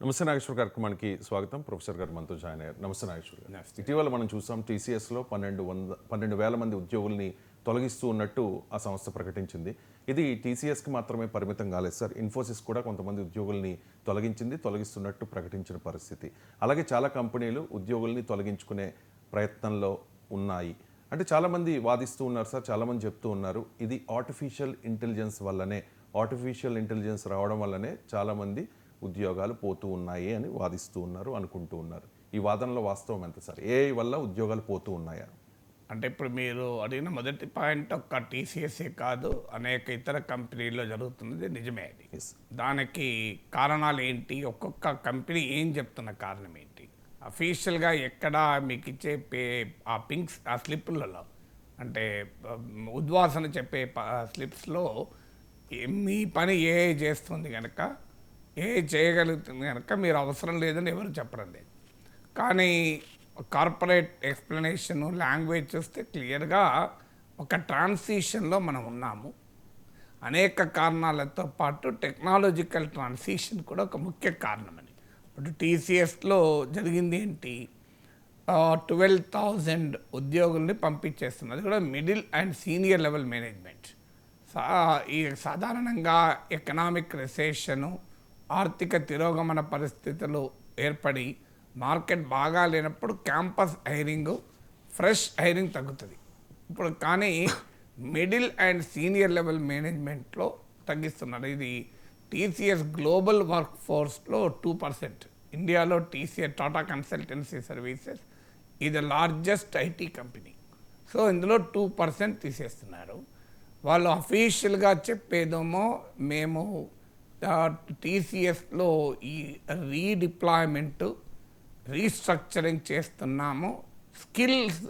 నమస్తే నాగేశ్వర్ కార్యక్రమానికి స్వాగతం. ప్రొఫెసర్ గారు మనతో జాయిన్ అయ్యారు. నమస్తే నాగేశ్వర్ గారు. నమస్తే. ఇటీవల మనం చూసాం టీసీఎస్లో 12,000 మంది ఉద్యోగుల్ని తొలగిస్తూ ఉన్నట్టు ఆ సంస్థ ప్రకటించింది. ఇది టీసీఎస్కి మాత్రమే పరిమితం కాలేదు సార్. ఇన్ఫోసిస్ కూడా కొంతమంది ఉద్యోగుల్ని తొలగిస్తున్నట్టు ప్రకటించిన పరిస్థితి. అలాగే చాలా కంపెనీలు ఉద్యోగుల్ని తొలగించుకునే ప్రయత్నంలో ఉన్నాయి. అంటే చాలామంది వాదిస్తూ ఉన్నారు సార్, చాలామంది చెప్తూ ఉన్నారు ఇది ఆర్టిఫిషియల్ ఇంటెలిజెన్స్ రావడం వల్లనే చాలామంది ఉద్యోగాలు పోతూ ఉన్నాయి అని వాదిస్తూ ఉన్నారు, అనుకుంటూ ఉన్నారు. ఈ వాదనలో వాస్తవం ఎంత సార్? ఏఐ వల్ల ఉద్యోగాలు పోతూ ఉన్నాయా? అంటే ఇప్పుడు మీరు అడిగిన మొదటి పాయింట్ ఒక్క టీసీఎస్ఏ కాదు, అనేక ఇతర కంపెనీల్లో జరుగుతున్నది నిజమే. అది దానికి కారణాలు ఏంటి, ఒక్కొక్క కంపెనీ ఏం చెప్తున్న కారణం ఏంటి, అఫీషియల్గా ఎక్కడ మీకు ఇచ్చే ఆ స్లిప్లలో అంటే ఉద్వాసన చెప్పే స్లిప్స్లో మీ పని ఏఐ చేస్తుంది కనుక చేయగలుగుతుంది కనుక మీరు అవసరం లేదని ఎవరు చెప్పడం లేదు. కానీ కార్పొరేట్ ఎక్స్ప్లెనేషన్ లాంగ్వేజ్ చూస్తే క్లియర్గా ఒక ట్రాన్సిషన్లో మనం ఉన్నాము. అనేక కారణాలతో పాటు టెక్నాలజికల్ ట్రాన్సిషన్ కూడా ఒక ముఖ్య కారణమని. ఇప్పుడు టీసీఎస్లో జరిగింది ఏంటి, 12,000 ఉద్యోగుల్ని పంపించేస్తున్నది కూడా middle and senior level management. ఈ సాధారణంగా ఎకనామిక్ రిసెషను, ఆర్థిక తిరోగమన పరిస్థితులు ఏర్పడి మార్కెట్ బాగా లేనప్పుడు క్యాంపస్ హైరింగ్, ఫ్రెష్ హైరింగ్ తగ్గుతుంది. ఇప్పుడు కానీ మిడిల్ అండ్ సీనియర్ లెవెల్ మేనేజ్మెంట్లో తగ్గిస్తున్నారు. ఇది టీసీఎస్ గ్లోబల్ వర్క్ ఫోర్స్లో 2%. ఇండియాలో టీసీఎస్ టాటా కన్సల్టెన్సీ సర్వీసెస్ ఇది లార్జెస్ట్ ఐటీ కంపెనీ. సో ఇందులో 2% తీసేస్తున్నారు. వాళ్ళు అఫీషియల్గా చెప్పేదేమో మేము టీసీఎస్లో ఈ రీడిప్లాయ్మెంట్, రీస్ట్రక్చరింగ్ చేస్తున్నాము, స్కిల్స్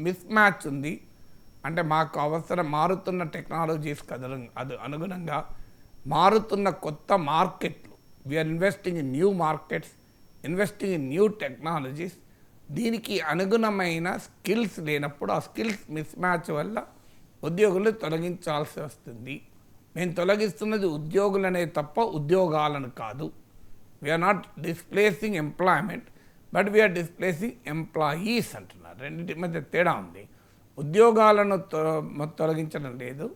మిస్ మ్యాచ్ ఉంది, అంటే మాకు మారుతున్న టెక్నాలజీస్కి అనుగుణంగా మారుతున్న కొత్త మార్కెట్లు, we're investing in new markets, investing in new technologies, దీనికి అనుగుణమైన స్కిల్స్ లేనప్పుడు ఆ స్కిల్స్ మిస్ మ్యాచ్ వల్ల ఉద్యోగులు తొలగించాల్సి వస్తుంది. మేము తొలగిస్తున్నది ఉద్యోగులనే తప్ప ఉద్యోగాలను కాదు. We're not displacing employment but we're displacing employees అంటున్నారు. రెండింటి మధ్య తేడా ఉంది. ఉద్యోగాలను తొలగించడం లేదు,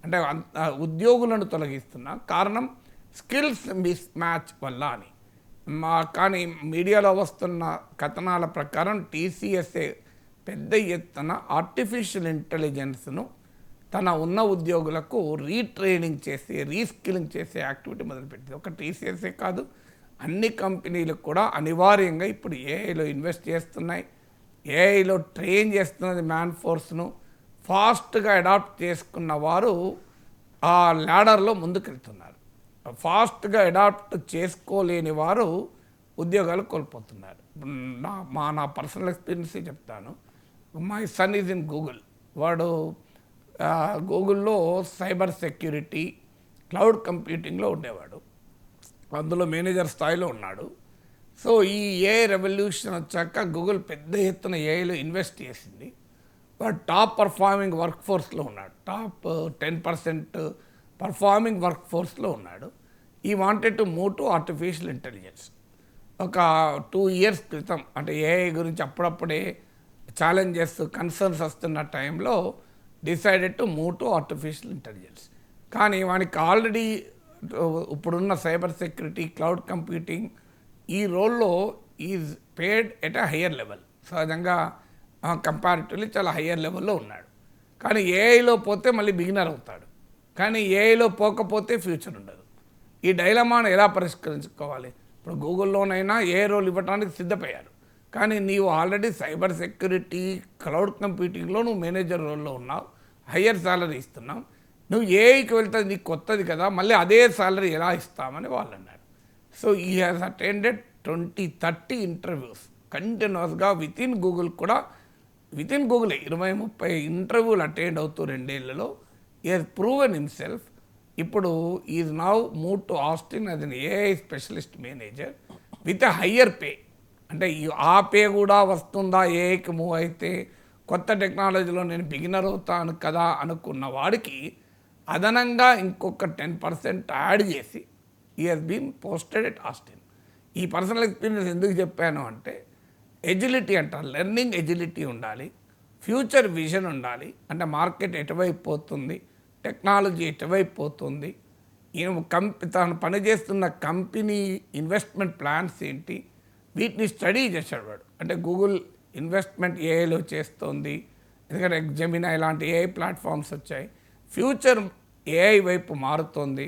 అంటే ఉద్యోగులను తొలగిస్తున్నాం, కారణం స్కిల్స్ మిస్ మ్యాచ్ వల్ల అని. కానీ మీడియాలో వస్తున్న కథనాల ప్రకారం టీసీఎస్ఏ పెద్ద ఎత్తున ఆర్టిఫిషియల్ ఇంటెలిజెన్స్ను తన ఉన్న ఉద్యోగులకు రీట్రైనింగ్ చేసి రీస్కిలింగ్ చేసే యాక్టివిటీ మొదలుపెట్టింది. ఒక టీసీఎస్ఏ కాదు, అన్ని కంపెనీలు కూడా అనివార్యంగా ఇప్పుడు ఏఐలో ఇన్వెస్ట్ చేస్తున్నాయి. ఏఐలో ట్రైన్ చేస్తున్నది మ్యాన్ ఫోర్స్ను. ఫాస్ట్గా అడాప్ట్ చేసుకున్న వారు ఆ ల్యాడర్లో ముందుకెళ్తున్నారు. ఫాస్ట్గా అడాప్ట్ చేసుకోలేని వారు ఉద్యోగాలు కోల్పోతున్నారు. నా పర్సనల్ ఎక్స్పీరియన్సే చెప్తాను. My son is in Google. వాడు గూగుల్లో సైబర్ సెక్యూరిటీ, క్లౌడ్ కంప్యూటింగ్లో ఉండేవాడు, అందులో మేనేజర్ స్థాయిలో ఉన్నాడు. సో ఈ ఏఐ రెవల్యూషన్ వచ్చాక గూగుల్ పెద్ద ఎత్తున ఏఐలో ఇన్వెస్ట్ చేసింది. వాడు టాప్ పర్ఫార్మింగ్ వర్క్ ఫోర్స్లో ఉన్నాడు, టాప్ 10% పర్ఫార్మింగ్ వర్క్ ఫోర్స్లో ఉన్నాడు. ఈ wanted to move to artificial intelligence. ఒక 2 years క్రితం, అంటే ఏఐ గురించి అప్పుడప్పుడే ఛాలెంజెస్, కన్సర్న్స్ వస్తున్న టైంలో decided to move to artificial intelligence. కానీ వానికి ఆల్రెడీ ఇప్పుడున్న సైబర్ సెక్యూరిటీ, క్లౌడ్ కంప్యూటింగ్ ఈ రోల్లో is paid at a higher level. సహజంగా కంపారిటివ్లీ చాలా హయ్యర్ లెవెల్లో ఉన్నాడు. కానీ ఏఐలో పోతే మళ్ళీ బిగినర్ అవుతాడు, కానీ ఏఐలో పోకపోతే ఫ్యూచర్ ఉండదు. ఈ డైలమాను ఎలా పరిష్కరించుకోవాలి? ఇప్పుడు గూగుల్లోనైనా ఏ రోల్ ఇవ్వడానికి సిద్ధపోయారు, కానీ నీవు ఆల్రెడీ సైబర్ సెక్యూరిటీ, క్లౌడ్ కంప్యూటింగ్లో నువ్వు మేనేజర్ రోల్లో ఉన్నావు, హయ్యర్ శాలరీ ఇస్తున్నావు. నువ్వు ఏఐకి వెళ్తే నీకు కొత్తది కదా, మళ్ళీ అదే శాలరీ ఎలా ఇస్తామని వాళ్ళు అన్నారు. సో ఈ హ్యాస్ అటెండెడ్ 20-30 ఇంటర్వ్యూస్ కంటిన్యూస్గా వితిన్ గూగుల్ 20-30 ఇంటర్వ్యూలు అటెండ్ అవుతూ 2 yearsలో ఈ హెస్ ప్రూవెన్ హిమ్సెల్ఫ్. ఇప్పుడు is now move to Austin as an AI specialist manager with a higher pay. అంటే ఆ పే కూడా వస్తుందా ఏఐకి మూవ్ అయితే, కొత్త టెక్నాలజీలో నేను బిగినర్ అవుతాను కదా అనుకున్న వాడికి అదనంగా ఇంకొక 10% యాడ్ చేసి he has been posted at Austin. ఈ పర్సనల్ ఎక్స్పీరియన్స్ ఎందుకు చెప్పాను అంటే ఎజిలిటీ అంటారు, లెర్నింగ్ ఎజిలిటీ ఉండాలి, ఫ్యూచర్ విజన్ ఉండాలి. అంటే మార్కెట్ ఎటువైపు పోతుంది, టెక్నాలజీ ఎటువైపు పోతుంది, తను పనిచేస్తున్న కంపెనీ ఇన్వెస్ట్మెంట్ ప్లాన్స్ ఏంటి, వీటిని స్టడీ చేశాడు వాడు. అంటే గూగుల్ ఇన్వెస్ట్మెంట్ ఏఐలో చేస్తుంది, ఎందుకంటే జెమినా ఇలాంటి ఏఐ ప్లాట్ఫామ్స్ వచ్చాయి. ఫ్యూచర్ ఏఐ వైపు మారుతోంది,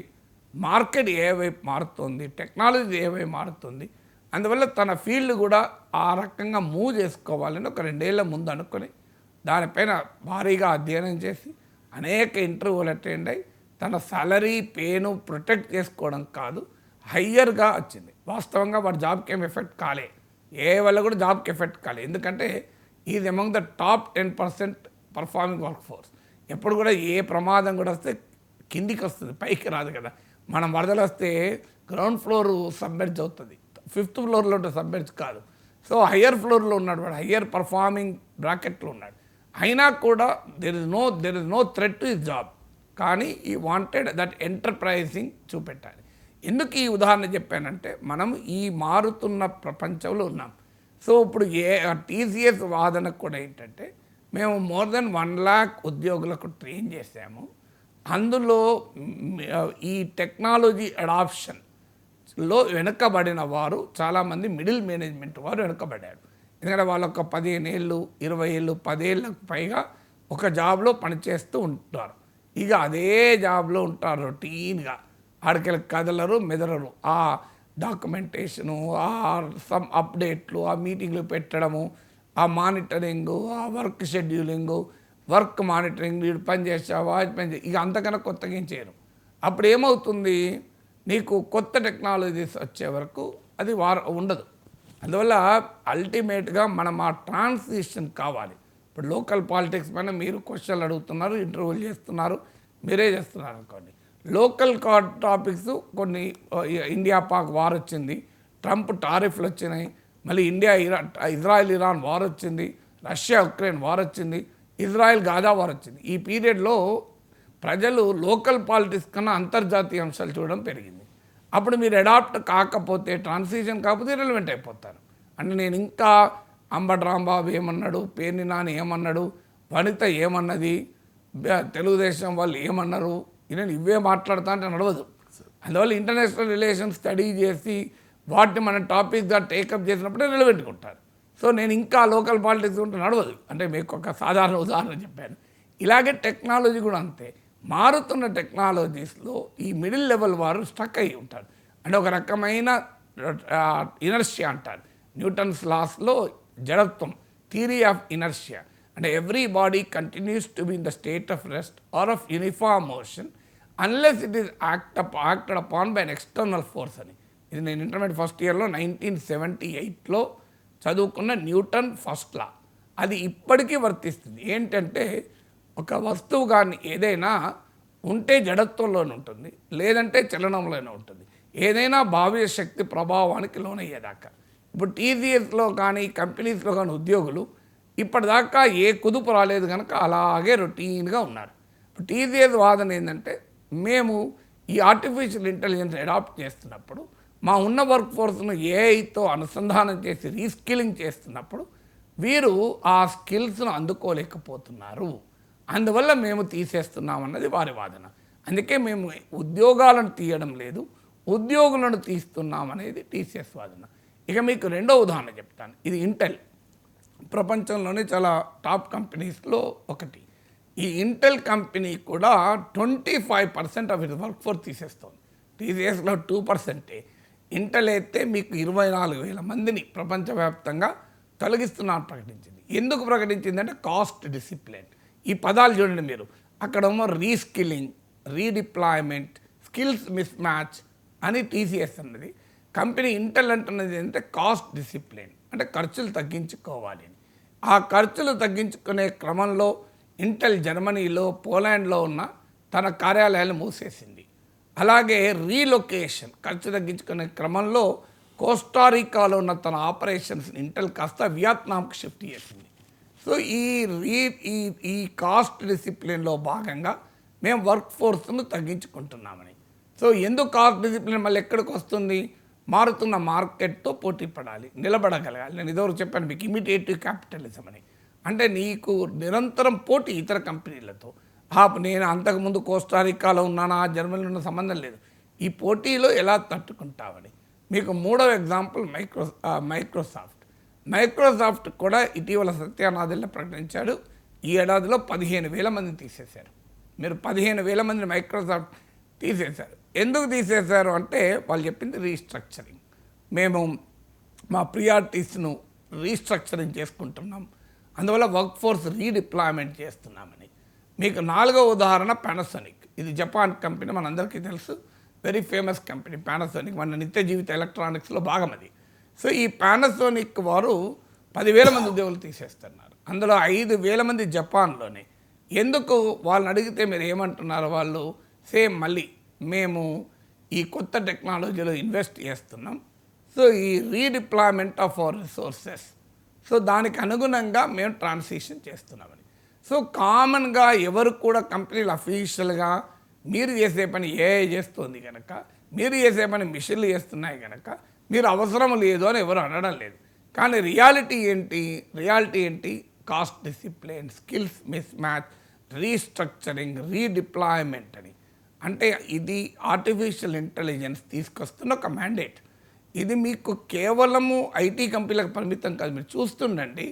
మార్కెట్ ఏఐ వైపు మారుతోంది, టెక్నాలజీ ఏఐ వైపు మారుతుంది. అందువల్ల తన ఫీల్డ్ కూడా ఆ రకంగా మూవ్ చేసుకోవాలని ఒక 2 ఏళ్ల ముందు అనుకొని దానిపైన భారీగా అధ్యయనం చేసి అనేక ఇంటర్వ్యూలు అటెండ్ అయ్యి తన సాలరీ పేను ప్రొటెక్ట్ చేసుకోవడం కాదు, హయ్యర్గా వచ్చింది. వాస్తవంగా వాడు జాబ్కి ఏం ఎఫెక్ట్ కాలే, ఏ వల్ల కూడా జాబ్కి ఎఫెక్ట్ కాలే. ఎందుకంటే is among the top 10% performing work force. ఎప్పుడు కూడా ఏ ప్రమాదం కూడా వస్తే కిందికి వస్తుంది, పైకి రాదు కదా. మనం వరదలు వస్తే గ్రౌండ్ ఫ్లోర్ సబ్మెర్జ్ అవుతుంది, 5th ఫ్లోర్లో ఉంటే సబ్మెర్జ్ కాదు. సో హయ్యర్ ఫ్లోర్లో ఉన్నాడు వాడు, హయ్యర్ పర్ఫార్మింగ్ బ్రాకెట్లో ఉన్నాడు. అయినా కూడా there is no threat to his job. కానీ ఈ వాంటెడ్ దట్ ఎంటర్ప్రైజింగ్ చూపెట్టాలి. ఎందుకు ఈ ఉదాహరణ చెప్పానంటే మనం ఈ మారుతున్న ప్రపంచంలో ఉన్నాం. సో ఇప్పుడు టీసీఎస్ వాదన కూడా ఏంటంటే మేము మోర్ దెన్ 1 lakh ఉద్యోగులకు ట్రైన్ చేశాము. అందులో ఈ టెక్నాలజీ అడాప్షన్లో వెనుకబడిన వారు చాలామంది మిడిల్ మేనేజ్మెంట్ వారు వెనుకబడ్డారు. ఎందుకంటే వాళ్ళొక 15 ఏళ్ళు 20 ఏళ్ళు 10 ఏళ్ళకు పైగా ఒక జాబ్లో పనిచేస్తూ ఉంటారు. ఇక అదే జాబ్లో ఉంటారు రొటీన్గా, ఆడికెళ్ళి కదలరు మెదలరు. ఆ డాక్యుమెంటేషను, ఆ సమ్ అప్డేట్లు, ఆ మీటింగ్లు పెట్టడము, ఆ మానిటరింగు, ఆ వర్క్ షెడ్యూలింగు, వర్క్ మానిటరింగ్, వీడు పని చేసావా పని ఇక అంతకన్నా కొత్తగా ఏం చేయరు. అప్పుడు ఏమవుతుంది, నీకు కొత్త టెక్నాలజీస్ వచ్చే వరకు అది ఉండదు. అందువల్ల అల్టిమేట్గా మనం ఆ ట్రాన్సిషన్ కావాలి. ఇప్పుడు లోకల్ పాలిటిక్స్ పైన మీరు క్వశ్చన్లు అడుగుతున్నారు, ఇంటర్వ్యూలు చేస్తున్నారు, మీరే చేస్తున్నారు అనుకోండి. లోకల్ టాపిక్స్ కొన్ని, ఇండియా పాక్ వార్ వచ్చింది, ట్రంప్ టారిఫ్లు వచ్చినాయి, మళ్ళీ ఇజ్రాయెల్ ఇరాన్ వార్ వచ్చింది, రష్యా ఉక్రెయిన్ వార్ వచ్చింది, ఇజ్రాయెల్ గాజా వార్ వచ్చింది. ఈ పీరియడ్లో ప్రజలు లోకల్ పాలిటిక్స్ కన్నా అంతర్జాతీయ అంశాలు చూడడం పెరిగింది. అప్పుడు మీరు అడాప్ట్ కాకపోతే, ట్రాన్సిషన్ కాకపోతే రిలవెంట్ అయిపోతారు. అంటే నేను ఇంకా అంబటి రాంబాబు ఏమన్నాడు, పేర్ని నాని ఏమన్నాడు, వనిత ఏమన్నది, తెలుగుదేశం వాళ్ళు ఏమన్నారు, నేను ఇవే మాట్లాడుతా అంటే నడవదు. అందువల్ల ఇంటర్నేషనల్ రిలేషన్స్ స్టడీ చేసి వాటిని మన టాపిక్గా టేకప్ చేసినప్పుడే రిలవెంట్గా ఉంటారు. సో నేను ఇంకా లోకల్ పాలిటిక్స్ ఉంటే నడవదు. అంటే మీకు ఒక సాధారణ ఉదాహరణ చెప్పాను. ఇలాగే టెక్నాలజీ కూడా అంతే. మారుతున్న టెక్నాలజీస్లో ఈ మిడిల్ లెవెల్ వారు స్టక్ అయి ఉంటారు. అంటే ఒక రకమైన ఇనర్షియా అంటారు, న్యూటన్స్ లాస్లో జడత్వం, థియరీ ఆఫ్ ఇనర్షియా. అంటే every body continues to be in the state of rest or of uniform motion unless it is acted upon by an external force అని. ఇది నేను ఇంటర్మీడియట్ ఫస్ట్ ఇయర్లో 1978లో చదువుకున్న న్యూటన్ ఫస్ట్ లా. అది ఇప్పటికీ వర్తిస్తుంది. ఏంటంటే ఒక వస్తువు కానీ ఏదైనా ఉంటే జడత్వంలోనే ఉంటుంది, లేదంటే చలనంలోనే ఉంటుంది. ఏదైనా భావ్య శక్తి ప్రభావానికి లోనయ్యేదాకా. ఇప్పుడు టీసీఎస్లో కానీ కంపెనీస్లో కానీ ఉద్యోగులు ఇప్పటిదాకా ఏ కుదుపు రాలేదు కనుక అలాగే రొటీన్గా ఉన్నారు. ఇప్పుడు టీసీఎస్ వాదన ఏంటంటే మేము ఈ ఆర్టిఫిషియల్ ఇంటెలిజెన్స్ అడాప్ట్ చేస్తున్నప్పుడు మా ఉన్న వర్క్ ఫోర్స్ను ఏఐతో అనుసంధానం చేసి రీస్కిల్లింగ్ చేస్తున్నప్పుడు వీరు ఆ స్కిల్స్ను అందుకోలేకపోతున్నారు, అందువల్ల మేము తీసేస్తున్నామన్నది వారి వాదన. అందుకే మేము ఉద్యోగాలను తీయడం లేదు, ఉద్యోగులను తీస్తున్నామనేది టీసీఎస్ వాదన. ఇక మీకు రెండో ఉదాహరణ చెప్తాను. ఇది ఇంటెల్, ప్రపంచంలోనే చాలా టాప్ కంపెనీస్లో ఒకటి. ఈ ఇంటెల్ కంపెనీ కూడా 25% ఆఫ్ ఇట్ వర్క్ ఫోర్స్ తీసేస్తుంది. టీసీఎస్లో 2%. ఇంటెల్ అయితే మీకు 24,000 మందిని ప్రపంచవ్యాప్తంగా తొలగిస్తున్నాను ప్రకటించింది. ఎందుకు ప్రకటించిందంటే కాస్ట్ డిసిప్లిన్. ఈ పదాలు చూడండి మీరు. అక్కడేమో reskilling, redeployment, skills miss match అని టీసీఎస్ అన్నది. కంపెనీ ఇంటెల్ అంటున్నది ఏంటంటే కాస్ట్ డిసిప్లిన్, అంటే ఖర్చులు తగ్గించుకోవాలి. ఆ ఖర్చులు తగ్గించుకునే క్రమంలో ఇంటెల్ జర్మనీలో, పోలాండ్లో ఉన్న తన కార్యాలయాలు మూసేసింది. అలాగే రీలొకేషన్, ఖర్చు తగ్గించుకునే క్రమంలో కోస్టారికాలో ఉన్న తన ఆపరేషన్స్ ఇంటెల్ కాస్త వియత్నాంకు షిఫ్ట్ చేసింది. సో ఈ కాస్ట్ డిసిప్లిన్లో భాగంగా మేము వర్క్ ఫోర్స్ను తగ్గించుకుంటున్నామని. సో ఎందుకు కాస్ట్ డిసిప్లిన్ మళ్ళీ ఎక్కడికి వస్తుంది, మారుతున్న మార్కెట్తో పోటీ పడాలి, నిలబడగలగాలి. నేను ఇదివరకు చెప్పాను మీకు ఇమిటేటివ్ క్యాపిటలిజం అని. అంటే నీకు నిరంతరం పోటీ ఇతర కంపెనీలతో. నేను అంతకుముందు కోస్టారికాలో ఉన్నానా, జర్మనీలో ఉన్న సంబంధం లేదు. ఈ పోటీలో ఎలా తట్టుకుంటామని. మీకు మూడవ ఎగ్జాంపుల్ మైక్రోసాఫ్ట్ కూడా ఇటీవల సత్యానాదెల్లా ప్రకటించాడు. ఈ ఏడాదిలో 15,000 మందిని తీసేశారు. మీరు 15,000 మందిని మైక్రోసాఫ్ట్ తీసేశారు. ఎందుకు తీసేశారు అంటే వాళ్ళు చెప్పింది రీస్ట్రక్చరింగ్. మేము మా ప్రియారిటీస్ను రీస్ట్రక్చరింగ్ చేసుకుంటున్నాం, అందువల్ల వర్క్ ఫోర్స్ రీడిప్లాయ్మెంట్ చేస్తున్నామని. మీకు 4వ ఉదాహరణ పానాసోనిక్. ఇది జపాన్ కంపెనీ, మనందరికీ తెలుసు, వెరీ ఫేమస్ కంపెనీ పానాసోనిక్. మన నిత్య జీవిత ఎలక్ట్రానిక్స్లో భాగం అది. సో ఈ పానాసోనిక్ వారు 10,000 మంది ఉద్యోగులు తీసేస్తున్నారు. అందులో 5,000 మంది జపాన్లోనే. ఎందుకు వాళ్ళని అడిగితే మీరు ఏమంటున్నారు? వాళ్ళు సేమ్ మళ్ళీ మేము ఈ కొత్త టెక్నాలజీలో ఇన్వెస్ట్ చేస్తున్నాం, సో ఈ redeployment of our resources, so దానికి అనుగుణంగా మేము ట్రాన్సిషన్ చేస్తున్నామని. సో కామన్గా ఎవరు కూడా కంపెనీలు అఫీషియల్గా మీరు చేసే పని ఏఐ చేస్తుంది కనుక, మీరు చేసే పని మిషన్లు చేస్తున్నాయి కనుక మీరు అవసరం లేదు అని ఎవరు అనడం లేదు. కానీ రియాలిటీ ఏంటి? Cost discipline, skills mismatch, restructuring, redeployment అని. అంటే ఇది ఆర్టిఫిషియల్ ఇంటెలిజెన్స్ తీసుకొస్తున్న ఒక మ్యాండేట్. ఇది మీకు కేవలము ఐటీ కంపెనీలకు పరిమితం కాదు. మీరు చూస్తుండండి,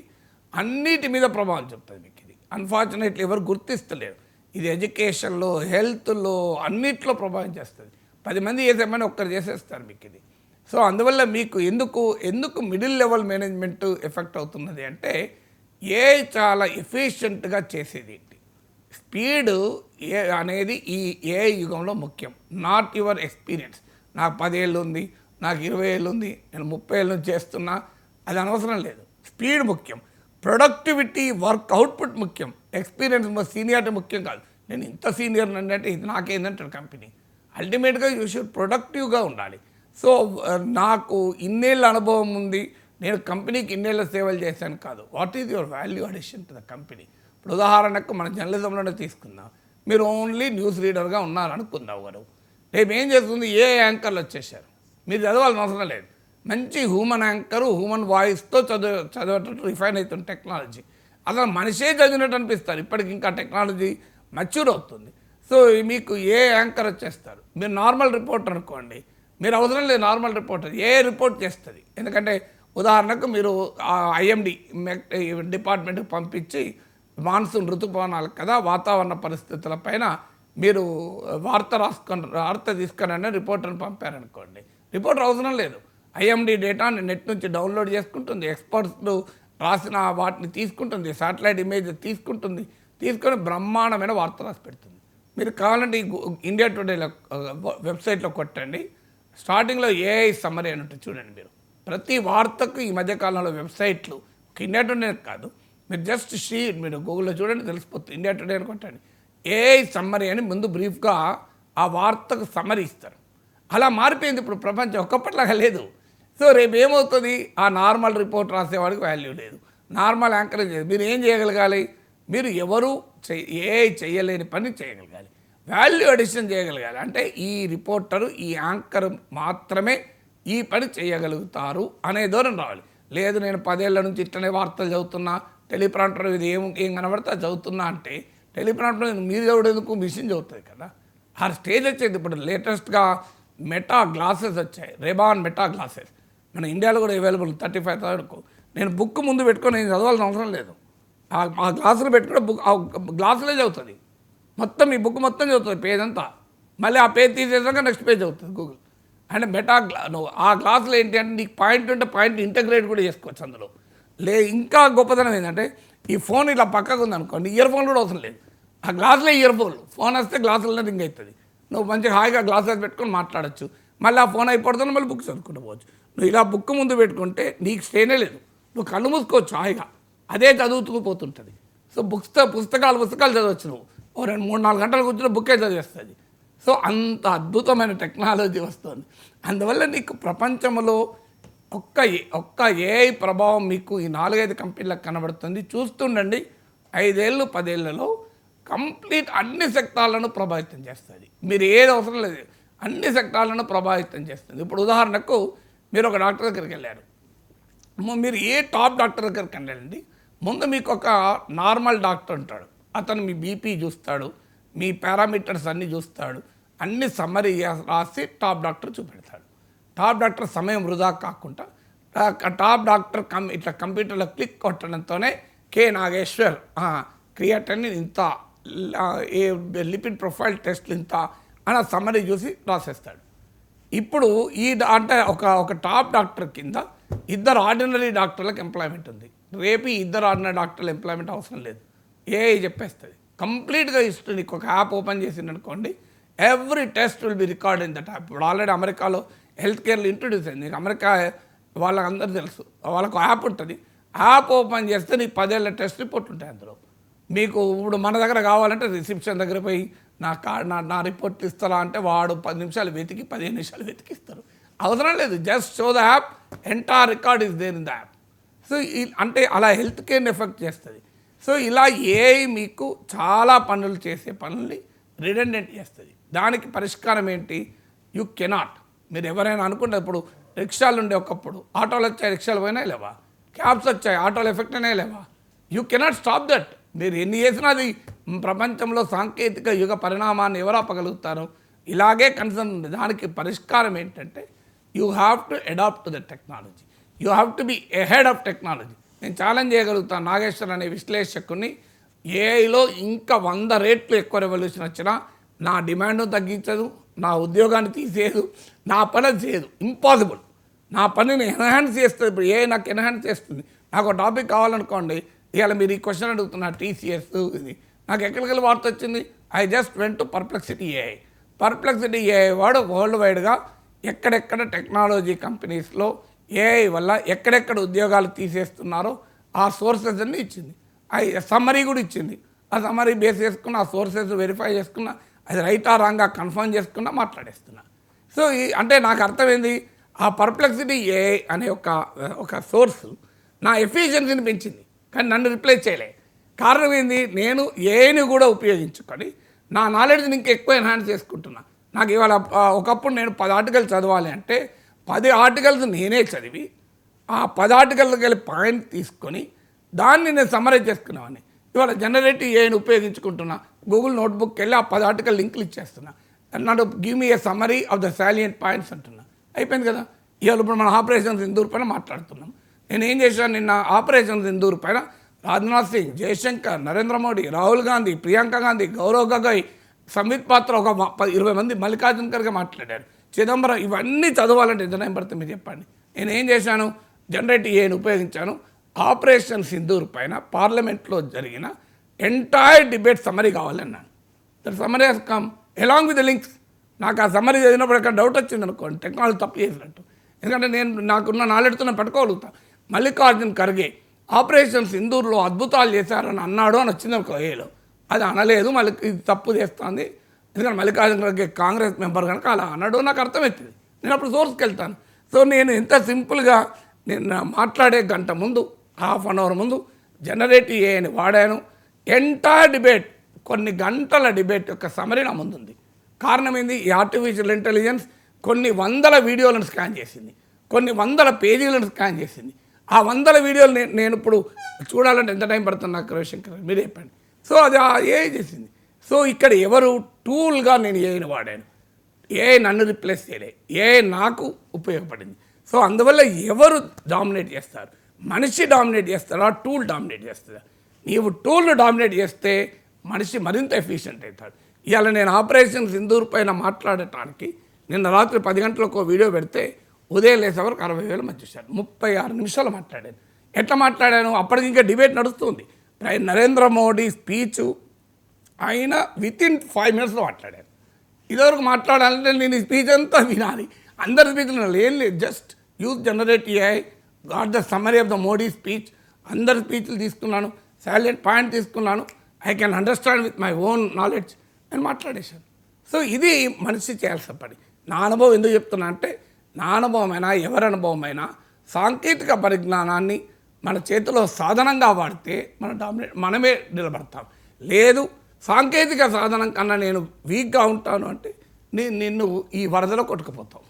అన్నిటి మీద ప్రభావం చెప్తుంది మీకు ఇది. అన్ఫార్చునేట్లీ ఎవరు గుర్తిస్తలేరు. ఇది ఎడ్యుకేషన్లో, హెల్త్లో, అన్నిట్లో ప్రభావం చేస్తుంది. 10 మంది చేసేమని ఒక్కరు చేసేస్తారు మీకు ఇది. సో అందువల్ల మీకు ఎందుకు మిడిల్ లెవెల్ మేనేజ్మెంట్ ఎఫెక్ట్ అవుతున్నది అంటే ఏఐ చాలా ఎఫిషియెంట్గా చేసేది ఏంటి, స్పీడ్ అనేది ఈ ఏఐ యుగంలో ముఖ్యం. Not your experience. నాకు 10 ఏళ్ళు ఉంది, నాకు 20 ఏళ్ళు ఉంది, నేను 30 ఏళ్ళ నుంచి చేస్తున్నా, అది అనవసరం లేదు. స్పీడ్ ముఖ్యం, ప్రొడక్టివిటీ, వర్క్ అవుట్పుట్ ముఖ్యం. ఎక్స్పీరియన్స్, సీనియారిటీ ముఖ్యం కాదు. నేను ఇంత సీనియర్ అంటే ఇది నాకేందంటాడు కంపెనీ. అల్టిమేట్గా యూ షుడ్ ప్రొడక్టివ్గా ఉండాలి. సో నాకు ఇన్నేళ్ళ అనుభవం ఉంది, నేను కంపెనీకి ఇన్నేళ్ళ సేవలు చేశాను కాదు. What is your value addition to the company? ఇప్పుడు ఉదాహరణకు మన జర్నలిజంలోనే తీసుకుందాం. మీరు ఓన్లీ న్యూస్ రీడర్గా ఉన్నారనుకుందాం గారు. రేపు ఏం చేస్తుంది? ఏ యాంకర్లు వచ్చేసారు, మీరు చదవాల్సిన అవసరం లేదు. మంచి హ్యూమన్ యాంకరు, హ్యూమన్ వాయిస్తో చదివేటట్టు రిఫైన్ అవుతుంది టెక్నాలజీ. అసలు మనిషే చదివినట్టు అనిపిస్తారు. ఇప్పటికి ఇంకా టెక్నాలజీ మెచ్యూర్ అవుతుంది. సో మీకు ఏ యాంకర్ వచ్చేస్తారు. మీరు నార్మల్ రిపోర్టర్ అనుకోండి, మీరు అవసరం లేదు నార్మల్ రిపోర్టర్, ఏ రిపోర్ట్ చేస్తుంది. ఎందుకంటే ఉదాహరణకు మీరు ఐఎండి డిపార్ట్మెంట్కి పంపించి మాన్సూన్ ఋతుపవనాలు కదా, వాతావరణ పరిస్థితులపైన మీరు వార్త తీసుకుని రిపోర్టర్ని పంపారనుకోండి, రిపోర్టర్ అవసరం లేదు. ఐఎండి డేటాని నెట్ నుంచి డౌన్లోడ్ చేసుకుంటుంది, ఎక్స్పర్ట్స్లు రాసిన వాటిని తీసుకుంటుంది, శాటిలైట్ ఇమేజ్ తీసుకుంటుంది, తీసుకొని బ్రహ్మాండమైన వార్త రాసి పెడుతుంది. మీరు కావాలంటే ఇండియా టుడేలో వెబ్సైట్లో కొట్టండి, స్టార్టింగ్లో ఏఐ సమ్మరీ అని ఉంటుంది చూడండి. మీరు ప్రతి వార్తకు ఈ మధ్యకాలంలో వెబ్సైట్లు, ఇండియా టుడే కాదు, మీరు జస్ట్ మీరు గూగుల్లో చూడండి తెలిసిపోతుంది. ఇండియా టుడే అని కొట్టండి, ఏఐ సమ్మరీ అని ముందు బ్రీఫ్గా ఆ వార్తకు సమ్మరీ ఇస్తారు. అలా మారిపోయింది ఇప్పుడు ప్రపంచం, ఒక్కప్పటిలాగా లేదు. సో రేపు ఏమవుతుంది? ఆ నార్మల్ రిపోర్ట్ రాసేవాడికి వాల్యూ లేదు, నార్మల్ యాంకరేజ్ లేదు. మీరు ఏం చేయగలగాలి? మీరు ఎవరు ఏఐ చేయలేని పని చేయగలగాలి, వాల్యూ అడిషన్ చేయగలగాలి. అంటే ఈ రిపోర్టరు, ఈ యాంకర్ మాత్రమే ఈ పని చేయగలుగుతారు అనే ధోరణి రావాలి. లేదు నేను 10 ఏళ్ల నుంచి ఇట్లనే వార్తలు చదువుతున్నా, టెలిప్రాంప్టర్ ఇది ఏం కనబడితే చదువుతున్నా అంటే టెలిప్రాంప్టర్ మీరు చదువుడేందుకు మిషన్ చదువుతుంది కదా. ఆ స్టేజ్ వచ్చేది. ఇప్పుడు లేటెస్ట్గా మెటా గ్లాసెస్ వచ్చాయి, రేబాన్ మెటా గ్లాసెస్ మన ఇండియాలో కూడా అవైలబుల్ 35,000కు. నేను బుక్ ముందు పెట్టుకొని నేను చదవాల్సిన అవసరం లేదు, ఆ గ్లాసులు పెట్టుకుంటే బుక్ ఆ గ్లాసులే చదువుతుంది మొత్తం, ఈ బుక్ మొత్తం చదువుతుంది పేజ్ అంతా. మళ్ళీ ఆ పేజ్ తీసేసాక నెక్స్ట్ పేజ్ అవుతుంది గూగుల్. అంటే ఆ గ్లాసులు ఏంటి అంటే నీకు పాయింట్ ఉంటే పాయింట్ ఇంటగ్రేట్ కూడా చేసుకోవచ్చు అందులో. ఇంకా గొప్పతనం ఏంటంటే ఈ ఫోన్ ఇలా పక్కకు ఉందనుకోండి, ఇయర్ ఫోన్ కూడా అవసరం లేదు, ఆ గ్లాసులే ఇయర్ ఫోన్. ఫోన్ వస్తే గ్లాసులనే రింగ్ అవుతుంది, నువ్వు మంచిగా హాయిగా గ్లాసెస్ పెట్టుకొని మాట్లాడచ్చు. మళ్ళీ ఆ ఫోన్ అయిపోతుంది, మళ్ళీ బుక్ చదువుకుంటూ పోవచ్చు. నువ్వు ఇలా బుక్ ముందు పెట్టుకుంటే నీకు స్ట్రెయినే లేదు, నువ్వు కళ్ళు మూసుకోవచ్చు హాయిగా, అదే చదువుతూ పోతుంటుంది. సో పుస్తకాలు చదవచ్చు నువ్వు, 2-3-4 గంటలు కూర్చుని బుక్కే చదివేస్తుంది. సో అంత అద్భుతమైన టెక్నాలజీ వస్తుంది. అందువల్ల నీకు ప్రపంచంలో ఒక్క ఏఐ ప్రభావం మీకు ఈ 4-5 కంపెనీలకు కనబడుతుంది. చూస్తుండండి, 5 ఏళ్ళు 10 ఏళ్లలో కంప్లీట్ అన్ని సెక్టార్లను ప్రభావితం చేస్తుంది. మీరు ఏది అవసరం లేదు, అన్ని సెక్టార్లను ప్రభావితం చేస్తుంది. ఇప్పుడు ఉదాహరణకు మీరు ఒక డాక్టర్ దగ్గరికి వెళ్ళారు, మీరు ఏ టాప్ డాక్టర్ దగ్గరికి వెళ్ళండి, ముందు మీకు ఒక నార్మల్ డాక్టర్ ఉంటాడు, అతను మీ బీపీ చూస్తాడు, మీ పారామీటర్స్ అన్నీ చూస్తాడు, అన్ని సమ్మరీ రాసి టాప్ డాక్టర్ చూపెడతాడు. టాప్ డాక్టర్ సమయం వృధా కాకుండా టాప్ డాక్టర్ ఇట్లా కంప్యూటర్లో క్లిక్ కొట్టడంతోనే కే నాగేశ్వర్ క్రియాటినిన్ ఇంత, ఏ లిపిడ్ ప్రొఫైల్ టెస్ట్లు ఇంత అని సమ్మరీ చూసి రాసేస్తాడు. ఇప్పుడు అంటే ఒక టాప్ డాక్టర్ కింద ఇద్దరు ఆర్డినరీ డాక్టర్లకు ఎంప్లాయ్మెంట్ ఉంది. రేపు ఇద్దరు ఆర్డినరీ డాక్టర్లు ఎంప్లాయ్మెంట్ అవసరం లేదు, ఏఐ చెప్పేస్తుంది కంప్లీట్గా. ఇస్తుంది నీకు ఒక యాప్ ఓపెన్ చేసింది అనుకోండి, every test will be record in that app. ఇప్పుడు ఆల్రెడీ అమెరికాలో హెల్త్ కేర్లో ఇంట్రొడ్యూస్ అయింది. నీకు అమెరికా వాళ్ళందరూ తెలుసు, వాళ్ళకు యాప్ ఉంటుంది. యాప్ ఓపెన్ చేస్తే నీకు 10 ఏళ్ళ టెస్ట్ రిపోర్ట్ ఉంటాయి అందులో. మీకు ఇప్పుడు మన దగ్గర కావాలంటే రిసెప్షన్ దగ్గర పోయి నా రిపోర్ట్ ఇస్తారా అంటే వాడు 10 నిమిషాలు వెతికి 15 నిమిషాలు వెతికిస్తారు. అవసరం లేదు, just show the app, entire record is there in the app. So అంటే అలా హెల్త్ కేర్ని ఎఫెక్ట్ చేస్తుంది. సో ఇలా ఏఐ మీకు చాలా పనులు చేసే పనుల్ని రిడెండెంట్ చేస్తుంది. దానికి పరిష్కారం ఏంటి? You cannot. మీరు ఎవరైనా అనుకుంటే ఇప్పుడు రిక్షాలు ఉండే ఒకప్పుడు, ఆటోలు వచ్చాయి రిక్షాలు పోయినా లేవా, క్యాబ్స్ వచ్చాయి ఆటోలు ఎఫెక్ట్ అయినా లేవా, యూ కెనాట్ స్టాప్ దట్. మీరు ఎన్ని చేసినా అది ప్రపంచంలో సాంకేతిక యుగ పరిణామాన్ని ఎవరు ఆపగలుగుతారో ఇలాగే కన్సర్న్ ఉంది. దానికి పరిష్కారం ఏంటంటే you have to adapt to the technology, you have to be ahead of technology. నేను ఛాలెంజ్ చేయగలుగుతాను నాగేశ్వర్ అనే విశ్లేషకుని, ఏఐలో ఇంకా 100 రెట్లు ఎక్కువ రెవల్యూషన్ వచ్చినా నా డిమాండ్ తగ్గించదు, నా ఉద్యోగాన్ని తీసేయదు, నా పని చేయదు, ఇంపాసిబుల్. నా పనిని ఎన్హాన్స్ చేస్తుంది. ఇప్పుడు ఏఐ నాకు ఎన్హాన్స్ చేస్తుంది. నాకు ఒక టాపిక్ కావాలనుకోండి, ఇవాళ మీరు ఈ క్వశ్చన్ అడుగుతున్నారు టీసీఎస్ ఇది, నాకు ఎక్కడికి వార్త వచ్చింది, I just went to Perplexity AI. Perplexity AI వాడు వరల్డ్ వైడ్గా ఎక్కడెక్కడ టెక్నాలజీ కంపెనీస్లో ఏఐ వల్ల ఎక్కడెక్కడ ఉద్యోగాలు తీసేస్తున్నారో ఆ సోర్సెస్ అన్నీ ఇచ్చింది, సమ్మరీ కూడా ఇచ్చింది. ఆ సమ్మరీ బేస్ చేసుకున్న ఆ సోర్సెస్ వెరిఫై చేసుకున్న, అది రైటా రాంగా కన్ఫర్మ్ చేసుకున్నా మాట్లాడేస్తున్నా. సో అంటే నాకు అర్థమైంది, ఆ పర్ప్లెక్సిటీ ఏఐ అనే ఒక సోర్స్ నా ఎఫిషియన్సీని పెంచింది, కానీ నన్ను రిప్లేస్ చేయలే. కారణం ఏంది? నేను ఏఐని కూడా ఉపయోగించుకొని నా నాలెడ్జ్ని ఇంకా ఎక్కువ ఎన్హాన్స్ చేసుకుంటున్నా. నాకు ఇవాళ ఒకప్పుడు నేను 10 ఆర్టికల్స్ చదవాలి అంటే 10 ఆర్టికల్స్ నేనే చదివి ఆ 10 ఆర్టికల్కి వెళ్ళి పాయింట్ తీసుకొని దాన్ని నేను సమ్మరైజ్ చేసుకున్నామని. ఇవాళ జనరేటివ్ ఏఐని ఉపయోగించుకుంటున్నా, గూగుల్ నోట్బుక్కి వెళ్ళి ఆ 10 ఆర్టికల్ లింకులు ఇచ్చేస్తున్నా, నన్ను give me A summary of the salient points అంటున్నా. అయిపోయింది కదా. ఇవాళ ఇప్పుడు మన ఆపరేషన్ సింధూర్ పైన మాట్లాడుతున్నాం. నేను ఏం చేశాను, నిన్న ఆపరేషన్ సింధూర్ పైన రాజ్నాథ్ సింగ్, జయశంకర్, నరేంద్ర మోడీ, రాహుల్ గాంధీ, ప్రియాంక గాంధీ, గౌరవ్ గగోయ్, సంబిత్ పాత్ర, ఒక 20 మంది, మల్లికార్జున్ ఖర్గే మాట్లాడారు, చిదంబరం, ఇవన్నీ చదవాలంటే ఎంత టైం పడుతుంది మీరు చెప్పండి. నేను ఏం చేశాను, జనరేటివ్ ఏఐని ఉపయోగించాను. ఆపరేషన్ సింధూర్ పైన పార్లమెంట్లో జరిగిన ఎంటైర్ డిబేట్ సమ్మరీ కావాలన్నాను. That summary has come along with the links. నాకు ఆ సమ్మరీ చదివినప్పుడు ఎక్కడ డౌట్ వచ్చింది అనుకోండి, టెక్నాలజీ తప్పు చేసినట్టు. ఎందుకంటే నాకున్న నాలెడ్జ్తో నేను పట్టుకోగలుగుతాను. మల్లికార్జున్ ఖర్గే ఆపరేషన్ సింధూర్లో అద్భుతాలు చేశారని అన్నాడు అని వచ్చింది అనుకో ఏలో, అది అనలేదు, మళ్ళీ ఇది తప్పు చేస్తుంది. ఎందుకంటే మల్లికార్జున ఖర్గే కాంగ్రెస్ మెంబర్ కనుక అలా అన్నాడు, నాకు అర్థమవుతుంది. నేను అప్పుడు సోర్స్కి వెళ్తాను. సో నేను ఎంత సింపుల్గా నేను మాట్లాడే గంట ముందు, హాఫ్ అన్ అవర్ ముందు జనరేటివ్ ఏఐని వాడాను. ఎంటైర్ డిబేట్, కొన్ని గంటల డిబేట్ యొక్క సమరీ నా ముందుంది. కారణం ఏంది? ఈ ఆర్టిఫిషియల్ ఇంటెలిజెన్స్ కొన్ని 100 వీడియోలను స్కాన్ చేసింది, కొన్ని 100 పేజీలను స్కాన్ చేసింది. ఆ 100 వీడియోలు నేను ఇప్పుడు చూడాలంటే ఎంత టైం పడుతుంది నాకు, రవిశంకర్ మీరు చెప్పండి. సో అది ఏఐ చేసింది. సో ఇక్కడ ఎవరు టూల్గా నేను ఏఐని వాడాను, ఏఐ నన్ను రిప్లేస్ చేయలే, ఏఐ నాకు ఉపయోగపడింది. సో అందువల్ల ఎవరు డామినేట్ చేస్తారు, మనిషి డామినేట్ చేస్తారా, టూల్ డామినేట్ చేస్తారా? నీవు టూల్ను డామినేట్ చేస్తే మనిషి మరింత ఎఫిషియెంట్ అవుతాడు. ఇవాళ నేను ఆపరేషన్ సింధూర్ పైన మాట్లాడటానికి నిన్న రాత్రి 10 గంటలకు వీడియో పెడితే ఉదయం లేసే వరకు 60,000 మంది చూశారు. 36 నిమిషాలు మాట్లాడాను. ఎట్లా మాట్లాడాను? అప్పటికి ఇంకా డిబేట్ నడుస్తుంది. నరేంద్ర మోడీ స్పీచ్ ఆయన వితిన్ 5 మినిట్స్లో మాట్లాడాను. ఇదివరకు మాట్లాడాలంటే నేను ఈ స్పీచ్ అంతా వినాలి, అందరి స్పీచ్లు వినాలి. ఏం లేదు, just use generative AI, got the summary of the Modi speech, అందరి స్పీచ్లు తీసుకున్నాను, సాలియంట్ పాయింట్ తీసుకున్నాను, I can understand with my own knowledge అని మాట్లాడేశాను. సో ఇది మనిషి చేయాల్సిన పని. నా అనుభవం ఎందుకు చెప్తున్నా అంటే, నా అనుభవమైనా ఎవరి అనుభవమైనా సాంకేతిక పరిజ్ఞానాన్ని మన చేతిలో సాధనంగా వాడితే మనమే నిలబడతాం. లేదు సాంకేతిక సాధనం కన్నా నేను వీక్గా ఉంటాను అంటే నిన్ను ఈ వరదలో కొట్టుకుపోతావు.